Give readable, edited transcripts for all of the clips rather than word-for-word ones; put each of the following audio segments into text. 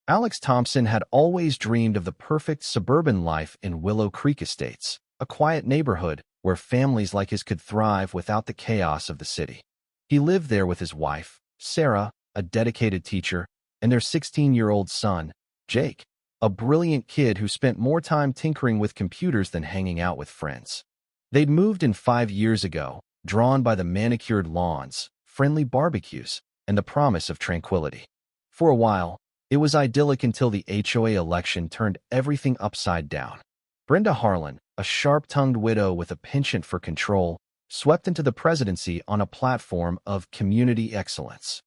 Alex Thompson had always dreamed of the perfect suburban life in Willow Creek Estates, a quiet neighborhood where families like his could thrive without the chaos of the city. He lived there with his wife, Sarah, a dedicated teacher, and their 16-year-old son, Jake, a brilliant kid who spent more time tinkering with computers than hanging out with friends. They'd moved in 5 years ago, drawn by the manicured lawns, friendly barbecues, and the promise of tranquility. For a while, it was idyllic until the HOA election turned everything upside down. Brenda Harlan, a sharp-tongued widow with a penchant for control, swept into the presidency on a platform of community excellence.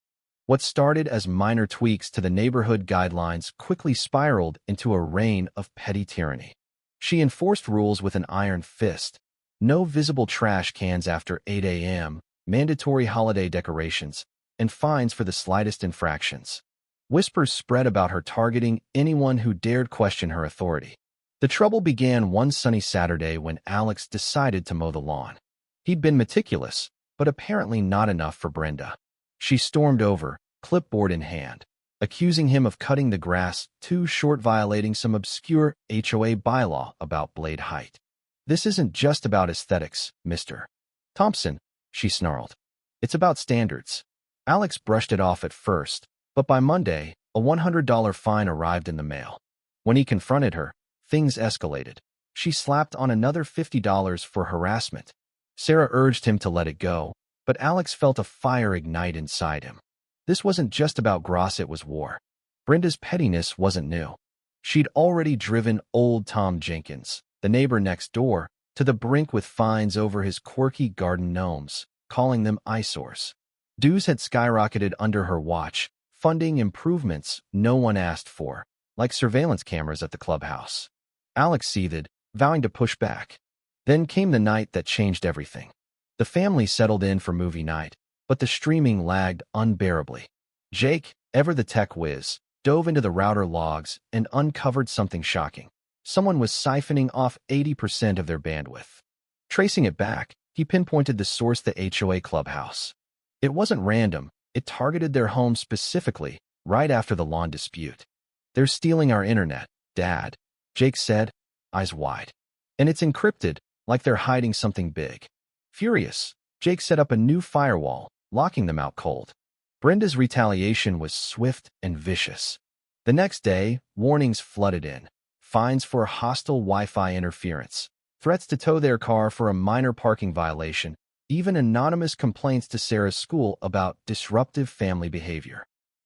What started as minor tweaks to the neighborhood guidelines quickly spiraled into a reign of petty tyranny. She enforced rules with an iron fist: no visible trash cans after 8 a.m., mandatory holiday decorations, and fines for the slightest infractions. Whispers spread about her targeting anyone who dared question her authority. The trouble began one sunny Saturday when Alex decided to mow the lawn. He'd been meticulous, but apparently not enough for Brenda. She stormed over, clipboard in hand, accusing him of cutting the grass too short, violating some obscure HOA bylaw about blade height. "This isn't just about aesthetics, Mr. Thompson," she snarled. "It's about standards." Alex brushed it off at first, but by Monday, a $100 fine arrived in the mail. When he confronted her, things escalated. She slapped on another $50 for harassment. Sarah urged him to let it go, but Alex felt a fire ignite inside him. This wasn't just about Gross, it was war. Brenda's pettiness wasn't new. She'd already driven old Tom Jenkins, the neighbor next door, to the brink with fines over his quirky garden gnomes, calling them eyesores. Dues had skyrocketed under her watch, funding improvements no one asked for, like surveillance cameras at the clubhouse. Alex seethed, vowing to push back. Then came the night that changed everything. The family settled in for movie night, but the streaming lagged unbearably. Jake, ever the tech whiz, dove into the router logs and uncovered something shocking. Someone was siphoning off 80% of their bandwidth. Tracing it back, he pinpointed the source: the HOA clubhouse. It wasn't random. It targeted their home specifically, right after the lawn dispute. "They're stealing our internet, Dad," Jake said, eyes wide. "And it's encrypted, like they're hiding something big." Furious, Jake set up a new firewall, locking them out cold. Brenda's retaliation was swift and vicious. The next day, warnings flooded in: fines for hostile Wi-Fi interference, threats to tow their car for a minor parking violation, even anonymous complaints to Sarah's school about disruptive family behavior.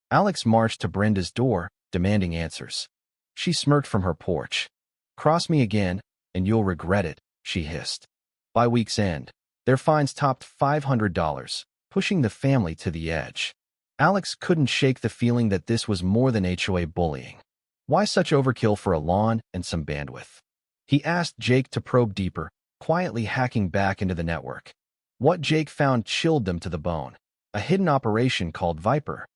Alex marched to Brenda's door, demanding answers. She smirked from her porch. "Cross me again, and you'll regret it," she hissed. By week's end, their fines topped $500, pushing the family to the edge. Alex couldn't shake the feeling that this was more than HOA bullying. Why such overkill for a lawn and some bandwidth? He asked Jake to probe deeper, quietly hacking back into the network. What Jake found chilled them to the bone: a hidden operation called Viper.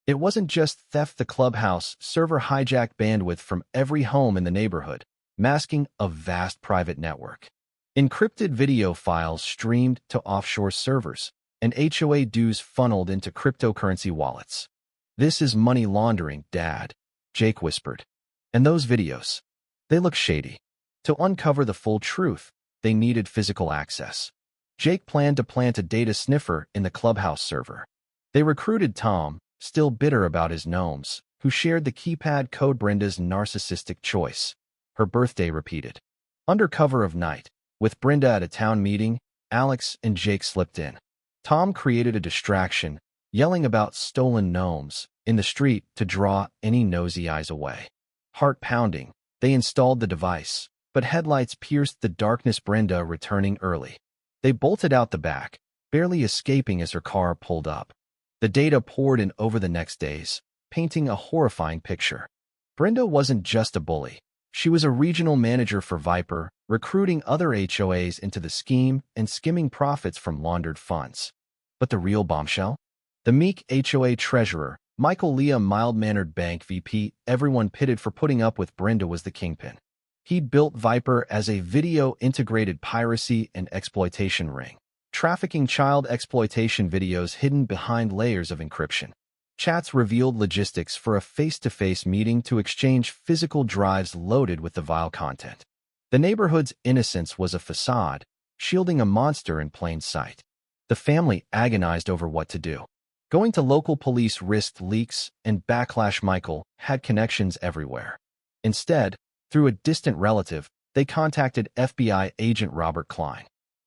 It wasn't just theft. The clubhouse server hijacked bandwidth from every home in the neighborhood, masking a vast private network. Encrypted video files streamed to offshore servers, and HOA dues funneled into cryptocurrency wallets. "This is money laundering, Dad," Jake whispered. "And those videos, they look shady." To uncover the full truth, they needed physical access. Jake planned to plant a data sniffer in the clubhouse server. They recruited Tom, still bitter about his gnomes, who shared the keypad code: Brenda's narcissistic choice. Her birthday repeated. Under cover of night, with Brenda at a town meeting, Alex and Jake slipped in. Tom created a distraction, yelling about stolen gnomes in the street to draw any nosy eyes away. Heart pounding, they installed the device, but headlights pierced the darkness. Brenda returning early. They bolted out the back, barely escaping as her car pulled up. The data poured in over the next days, painting a horrifying picture. Brenda wasn't just a bully. She was a regional manager for Viper, recruiting other HOAs into the scheme and skimming profits from laundered funds. But the real bombshell? The meek HOA treasurer, Michael Lee, a mild-mannered bank VP everyone pitted for putting up with Brenda, was the kingpin. He'd built Viper as a video-integrated piracy and exploitation ring, trafficking child exploitation videos hidden behind layers of encryption. Chats revealed logistics for a face-to-face meeting to exchange physical drives loaded with the vile content. The neighborhood's innocence was a facade, shielding a monster in plain sight. The family agonized over what to do. Going to local police risked leaks and backlash. Michael had connections everywhere. Instead, through a distant relative, they contacted FBI agent Robert Klein.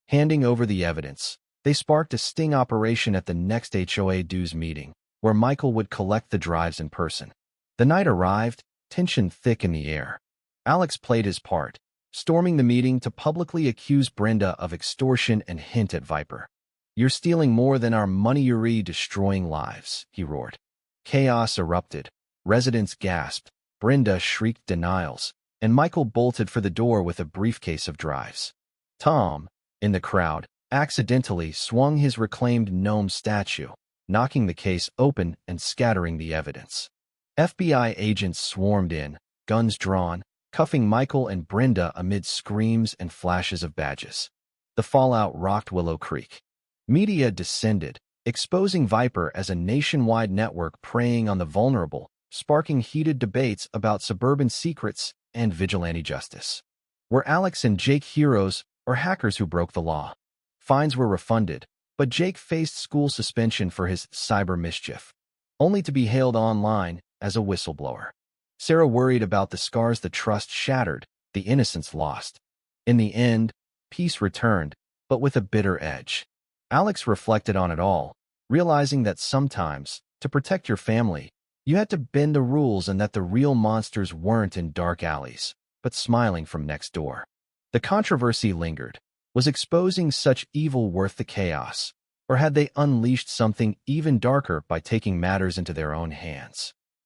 Handing over the evidence, they sparked a sting operation at the next HOA dues meeting, where Michael would collect the drives in person. The night arrived, tension thick in the air. Alex played his part, storming the meeting to publicly accuse Brenda of extortion and hint at Viper. "You're stealing more than our money, you're destroying lives," he roared. Chaos erupted. Residents gasped. Brenda shrieked denials, and Michael bolted for the door with a briefcase of drives. Tom, in the crowd, accidentally swung his reclaimed gnome statue, knocking the case open and scattering the evidence. FBI agents swarmed in, guns drawn, cuffing Michael and Brenda amid screams and flashes of badges. The fallout rocked Willow Creek. Media descended, exposing Viper as a nationwide network preying on the vulnerable, sparking heated debates about suburban secrets and vigilante justice. Were Alex and Jake heroes or hackers who broke the law? Fines were refunded, but Jake faced school suspension for his cyber mischief, only to be hailed online as a whistleblower. Sarah worried about the scars, the trust shattered, the innocence lost. In the end, peace returned, but with a bitter edge. Alex reflected on it all, realizing that sometimes, to protect your family, you had to bend the rules, and that the real monsters weren't in dark alleys, but smiling from next door. The controversy lingered. Was exposing such evil worth the chaos, or had they unleashed something even darker by taking matters into their own hands?